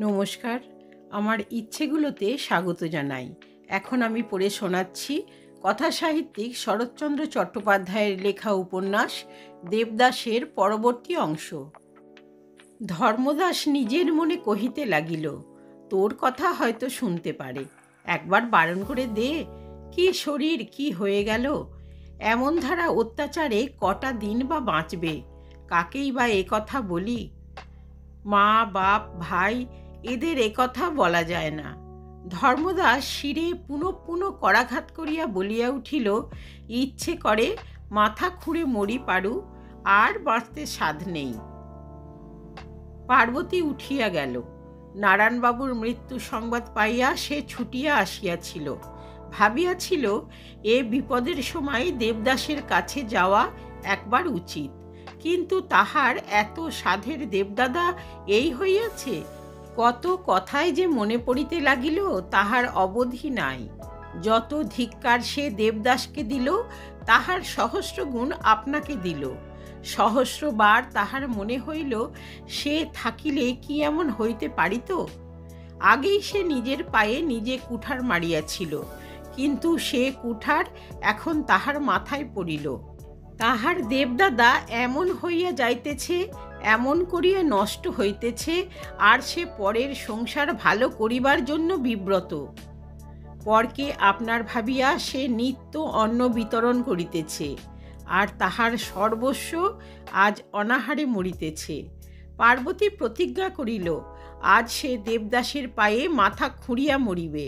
নমস্কার, আমার ইচ্ছেগুলোতে স্বাগত জানাই। এখন আমি পড়ে শোনাচ্ছি কথাসাহিত্যিক শরৎচন্দ্র চট্টোপাধ্যায়ের লেখা উপন্যাস দেবদাসের পরবর্তী অংশ। ধর্মদাস নিজের মনে কহিতে লাগিল, তোর কথা হয়তো শুনতে পারে, একবার বারণ করে দে। কি শরীর, কি হয়ে গেল? এমন ধারা অত্যাচারে কটা দিন বা বাঁচবে? কাকেই বা এ কথা বলি? মা, বাপ, ভাই, এদের একথা বলা যায় না। ধর্মদাস শিরে পুনঃ পুনঃ করাঘাত করিয়া বলিয়া উঠিল, ইচ্ছে করে মাথা খুঁড়ে মরি পারু, আর বাঁচতে সাধ নেই। পার্বতী উঠিয়া গেল। নারায়ণবাবুর মৃত্যু সংবাদ পাইয়া সে ছুটিয়া আসিয়াছিল। ভাবিয়াছিল এ বিপদের সময় দেবদাসের কাছে যাওয়া একবার উচিত, কিন্তু তাহার এত সাধের দেবদাদা এই হইয়াছে। কত কথাই যে মনে পড়িতে লাগিল তাহার অবধি নাই। যত ধিক্কার সে দেবদাসকে দিল, তাহার সহস্র গুণ আপনাকে দিল। সহস্রবার তাহার মনে হইল, সে থাকিলে কি এমন হইতে পারিত? আগেই সে নিজের পায়ে নিজে কুঠার মারিয়াছিল, কিন্তু সে কুঠার এখন তাহার মাথায় পড়িল। তাহার দেবদাদা এমন হইয়া যাইতেছে, এমন করিয়া নষ্ট হইতেছে, আর সে পরের সংসার ভালো করিবার জন্য বিব্রত। পরকে আপনার ভাবিয়া সে নিত্য অন্ন বিতরণ করিতেছে, আর তাহার সর্বস্ব আজ অনাহারে মরিতেছে। পার্বতী প্রতিজ্ঞা করিল, আজ সে দেবদাসের পায়ে মাথা খুঁড়িয়া মরিবে।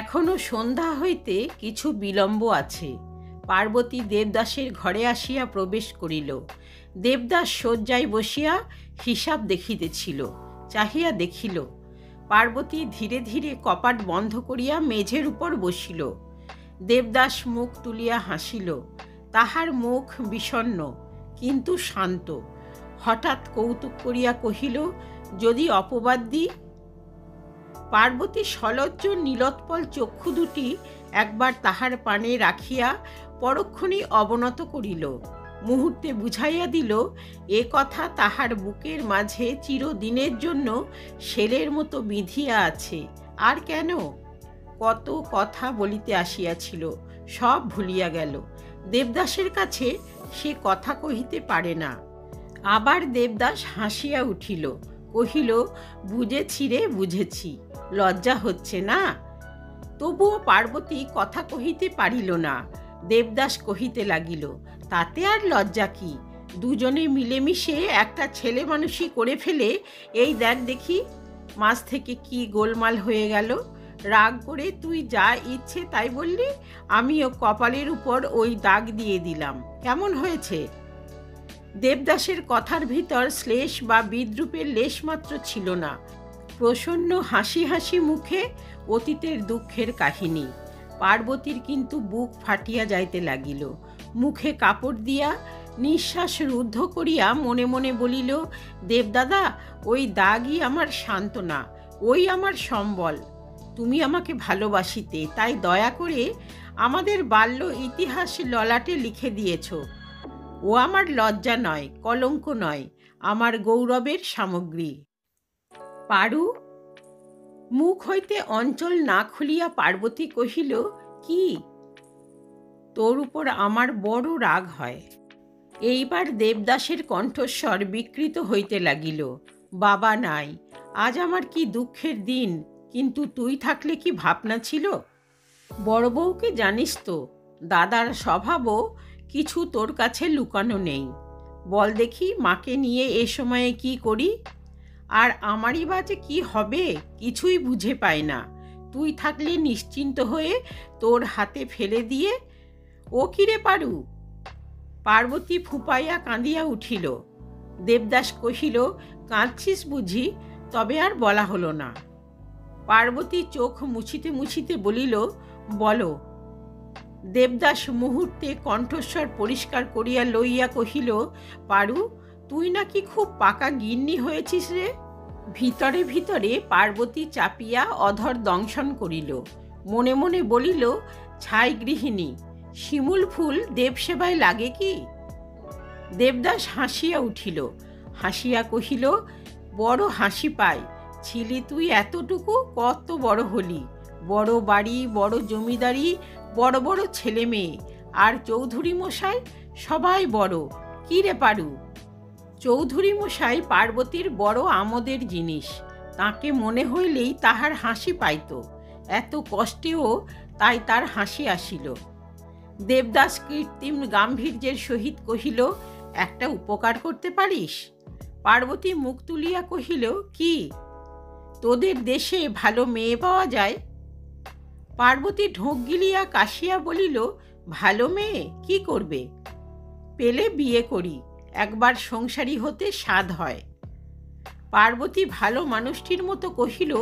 এখনো সন্ধ্যা হইতে কিছু বিলম্ব আছে। পার্বতী দেবদাসের ঘরে আসিয়া প্রবেশ করিল। দেবদাস শয্যায় বসিয়া হিসাব দেখিতেছিল। চাহিয়া দেখিল, পার্বতী ধীরে ধীরে কপাট বন্ধ করিয়া মেঝের উপর বসিল। দেবদাস মুখ তুলিয়া হাসিল। তাহার মুখ বিষণ্ণ কিন্তু শান্ত। হঠাৎ কৌতুক করিয়া কহিল, যদি অপবাদ দিই? পার্বতী সলজ্জ নীলোৎপল চক্ষু দুটি একবার তাহার পানে রাখিয়া পরক্ষণে অবনত করিল। মুহূর্তে বুঝাইয়া দিল, এ কথা তাহার বুকের মাঝে চিরদিনের জন্য শেলের মতো বিঁধিয়া আছে। আর কেন? কত কথা বলিতে আসিয়াছিল, সব ভুলিয়া গেল। দেবদাসের কাছে সে কথা কহিতে পারে না। আবার দেবদাস হাসিয়া উঠিল, কহিল, বুঝেছি রে, বুঝেছি। লজ্জা হচ্ছে না? তবুও পার্বতী কথা কহিতে পারিল না। দেবদাস কহিতে লাগিল, তাতে আর লজ্জা কি? দুজনে মিলেমিশে একটা ছেলে মানুষই করে ফেলে, এই দেখ দেখি মাঝ থেকে কি গোলমাল হয়ে গেল। রাগ করে তুই যা ইচ্ছে তাই বললি, আমিও কপালের উপর ওই দাগ দিয়ে দিলাম। কেমন হয়েছে? দেবদাসের কথার ভিতর শ্লেষ বা বিদ্রূপের লেশমাত্র ছিল না। প্রসন্ন হাসি হাসি মুখে অতীতের দুঃখের কাহিনী। পার্বতীর কিন্তু বুক ফাটিয়া যাইতে লাগিল। মুখে কাপড় দিয়া নিঃশ্বাস রুদ্ধ করিয়া মনে মনে বলিল, দেবদাদা, ওই দাগই আমার সান্ত্বনা, ওই আমার সম্বল। তুমি আমাকে ভালোবাসিতে, তাই দয়া করে আমাদের বাল্য ইতিহাস ললাটে লিখে দিয়েছ। ও আমার লজ্জা নয়, কলঙ্ক নয়, আমার গৌরবের সামগ্রী। পারু? মুখ হইতে অঞ্চল না খুলিয়া পার্বতী কহিল, কি? তোর উপর আমার বড় রাগ হয়। এইবার দেবদাসের কণ্ঠস্বর বিকৃত হইতে লাগিল। বাবা নাই, আজ আমার কি দুঃখের দিন, কিন্তু তুই থাকলে কি ভাবনা ছিল? বড় বউকে জানিস তো, দাদার স্বভাবও কিছু তোর কাছে লুকানো নেই। বল দেখি, মাকে নিয়ে এ সময়ে কি করি? আর আমারই বা যে কী হবে কিছুই বুঝে পায় না। তুই থাকলে নিশ্চিন্ত হয়ে তোর হাতে ফেলে দিয়ে। ও কিরে পারু? পার্বতী ফুপাইয়া কাঁদিয়া উঠিল। দেবদাস কহিল, কাঁদছিস বুঝি? তবে আর বলা হলো না। পার্বতী চোখ মুছিতে মুছিতে বলিল, বলো। দেবদাস মুহূর্তে কণ্ঠস্বর পরিষ্কার করিয়া লইয়া কহিল, পারু, তুই নাকি খুব পাকা গিন্নি হয়েছিস রে। ভিতরে ভিতরে পার্বতী চাপিয়া অধর দংশন করিল। মনে মনে বলিল, ছাই গৃহিণী, শিমুল ফুল দেবসেবায় লাগে কি? দেবদাস হাসিয়া উঠিল। হাসিয়া কহিল, বড় হাসি পায়, ছিলি তুই এতটুকু, কত বড় হলি, বড় বাড়ি, বড় জমিদারি, বড় বড় ছেলে মেয়ে, আর চৌধুরী মশাই সবাই বড়। কি রে পারু? চৌধুরী মশাই পার্বতীর বড় আমোদের জিনিস। তাকে মনে হইলেই তাহার হাসি পাইত, এত কষ্টেও তাই তার হাসি আসিল। দেবদাস কৃত্রিম গাম্ভীর্যের সহিত কহিল, একটা উপকার করতে পারিস? পার্বতী মুখ তুলিয়া কহিল, কি? তোদের দেশে ভালো মেয়ে পাওয়া যায়? পার্বতী ঢোক গিলিয়া কাশিয়া বলিল, ভালো মেয়ে কি করবে? পেলে বিয়ে করি, একবার সংসারী হতে স্বাদ হয়। পার্বতী ভালো মানুষটির মতো কহিল,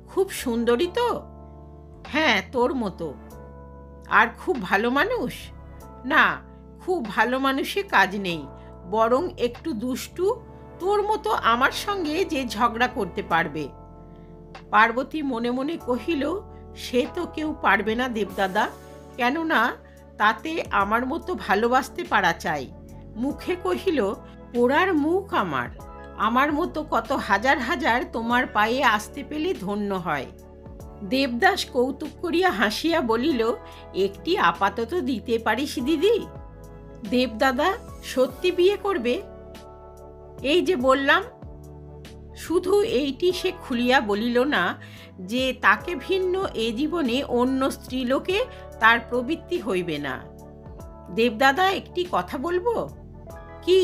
খুব সুন্দরী তো? হ্যাঁ, তোর মতো। আর খুব ভালো মানুষ? না, খুব ভালো মানুষে কাজ নেই, বরং একটু দুষ্টু, তোর মতো আমার সঙ্গে যে ঝগড়া করতে পারবে। পার্বতী মনে মনে কহিল, সে তো কেউ পারবে না দেবদাদা, কেননা তাতে আমার মতো ভালোবাসতে পারা চাই। মুখে কহিল, পোড়ার মুখ আমার, আমার মতো কত হাজার হাজার তোমার পায়ে আসতে পেলে ধন্য হয়। দেবদাস কৌতুক করিয়া হাসিয়া বলিল, একটি আপাতত দিতে পারিস দিদি? দেবদাদা সত্যি বিয়ে করবে? এই যে বললাম। শুধু এইটি সে খুলিয়া বলিল না যে তাকে ভিন্ন এ জীবনে অন্য স্ত্রীলোকে তার প্রবৃত্তি হইবে না। দেবদাদা একটি কথা বলবো? কি?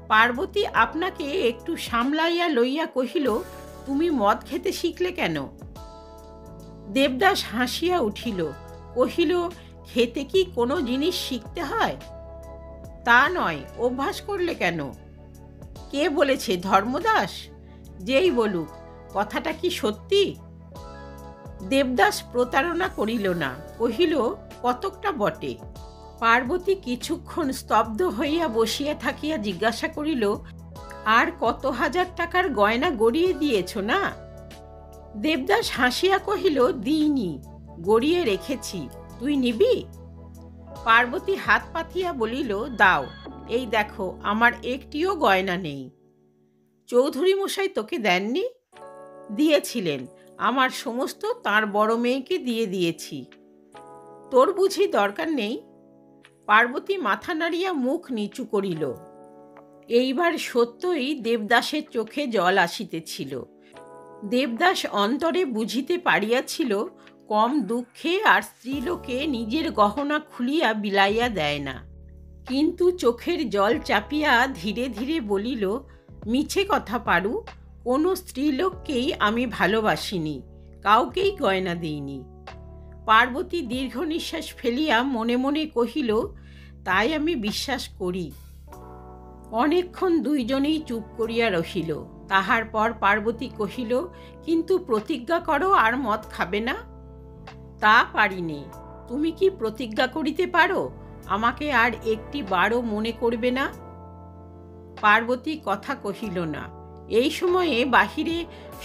পার্বতী আপনাকে একটু সামলাইয়া লইয়া কহিল, তুমি মদ খেতে শিখলে কেন? দেবদাস হাসিয়া উঠিল, কহিল, খেতে কি কোনো জিনিস শিখতে হয়? তা নয়, অভ্যাস করলে কেন? কে বলেছে, ধর্মদাস? যেই বলুক, কথাটা কি সত্যি? দেবদাস প্রতারণা করিল না, কহিল, কতকটা বটে। পার্বতী কিছুক্ষণ স্তব্ধ হইয়া বসিয়া থাকিয়া জিজ্ঞাসা করিল, আর কত হাজার টাকার গয়না গড়িয়ে দিয়েছ না? দেবদাস হাসিয়া কহিল, দিইনি, গড়িয়ে রেখেছি, তুই নিবি? পার্বতী হাত পাতিয়া বলিল, দাও, এই দেখো, আমার একটিও গয়না নেই। চৌধুরী মশাই তোকে দেননি? দিয়েছিলেন, আমার সমস্ত তার বড় মেয়েকে দিয়ে দিয়েছি। তোর বুঝি দরকার নেই? পার্বতী মাথা নাড়িয়া মুখ নিচু করিল। এইবার সত্যই দেবদাসের চোখে জল আসিতেছিল। দেবদাস অন্তরে বুঝিতে পারিয়াছিল, কম দুঃখে আর স্ত্রীলোকে নিজের গহনা খুলিয়া বিলাইয়া দেয় না। কিন্তু চোখের জল চাপিয়া ধীরে ধীরে বলিল, মিছে কথা পারু, কোনো স্ত্রীলোককেই আমি ভালোবাসিনি, কাউকেই গয়না দিইনি। পার্বতী দীর্ঘ নিঃশ্বাস ফেলিয়া মনে মনে কহিল, তাই আমি বিশ্বাস করি। অনেকক্ষণ দুইজনেই চুপ করিয়া রহিল। তাহার পর পার্বতী কহিল, কিন্তু প্রতিজ্ঞা করো আর মদ খাবে না? তা পারিনে। তুমি কি প্রতিজ্ঞা করিতে পারো আমাকে আর একটি বারও মনে করবে না? পার্বতী কথা কহিল না। এই সময়ে বাহিরে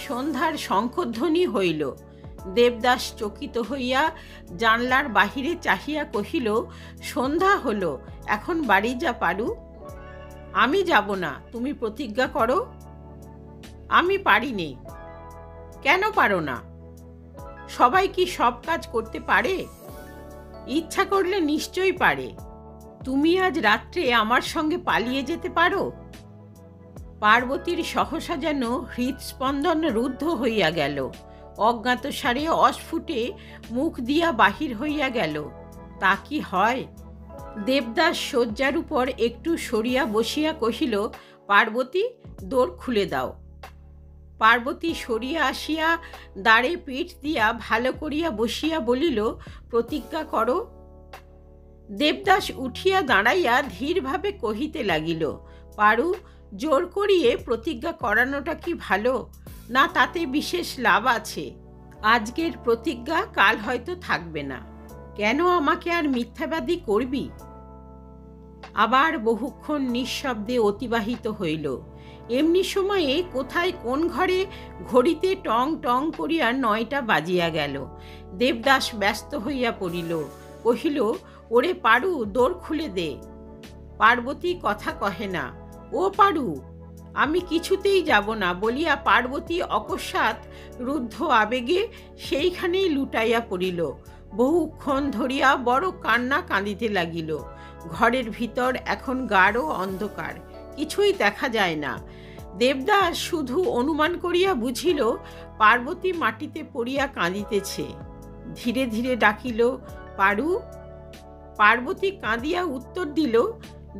সন্ধ্যার শঙ্খধ্বনি হইল। দেবদাস চকিত হইয়া জানলার বাহিরে চাহিয়া কহিল, সন্ধ্যা হলো, এখন বাড়ি যা পারু। আমি যাব না, তুমি প্রতিজ্ঞা করো। আমি পারি নে। কেন পারো না? সবাই কি সব কাজ করতে পারে? ইচ্ছা করলে নিশ্চয়ই পারে। তুমি আজ রাত্রে আমার সঙ্গে পালিয়ে যেতে পারো? পার্বতীর সহসা যেন হৃৎস্পন্দন রুদ্ধ হইয়া গেল। অজ্ঞাতসারে অস্ফুটে মুখ দিয়া বাহির হইয়া গেল, তা কি হয়? দেবদাস শয্যার উপর একটু সরিয়া বসিয়া কহিল, পার্বতী, দোর খুলে দাও। পার্বতী সরিয়া আসিয়া দ্বারে পিঠ দিয়া ভালো করিয়া বসিয়া বলিল, প্রতিজ্ঞা করো। দেবদাস উঠিয়া দাঁড়াইয়া ধীরভাবে কহিতে লাগিল, পারু, জোর করিয়ে প্রতিজ্ঞা করানোটা কি ভালো না? তাতে বিশেষ লাভ আছে। আজকের প্রতিজ্ঞা কাল হয়তো থাকবে না। কেন আমাকে আর মিথ্যাবাদী করবি? আবার বহুক্ষণ নিঃশব্দে অতিবাহিত হইল। এমনি সময়ে কোথায় কোন ঘরে ঘড়িতে টং টং করিয়া 9টা বাজিয়া গেল। দেবদাস ব্যস্ত হইয়া পড়িল, কহিল, ওরে পারু, দোর খুলে দে। পার্বতী কথা কহে না। ও পারু, আমি কিছুতেই যাব না বলিয়া পার্বতী অকস্মাৎ রুদ্ধ আবেগে সেইখানেই লুটাইয়া পড়িল। বহুক্ষণ ধরিয়া বড় কান্না কাঁদিতে লাগিল। ঘরের ভিতর এখন গাঢ় অন্ধকার, কিছুই দেখা যায় না। দেবদাস শুধু অনুমান করিয়া বুঝিল পার্বতী মাটিতে পড়িয়া কাঁদিতেছে। ধীরে ধীরে ডাকিল, পারু। পার্বতী কাঁদিয়া উত্তর দিল,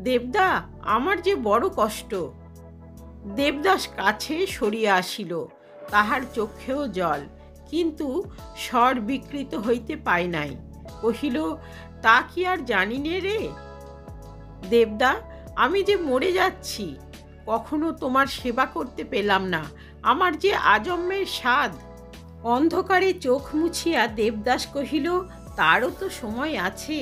দেবদা, আমার যে বড় কষ্ট। দেবদাস কাছে সরিয়া আসিল, তাহার চক্ষেও জল, কিন্তু স্বর বিকৃত হইতে পায় নাই। কহিল, তা কি আর জানি নে রে দেবদা, আমি যে মরে যাচ্ছি, কখনো তোমার সেবা করতে পেলাম না, আমার যে আজন্মের সাধ। অন্ধকারে চোখ মুছিয়া দেবদাস কহিল, তারও তো সময় আছে।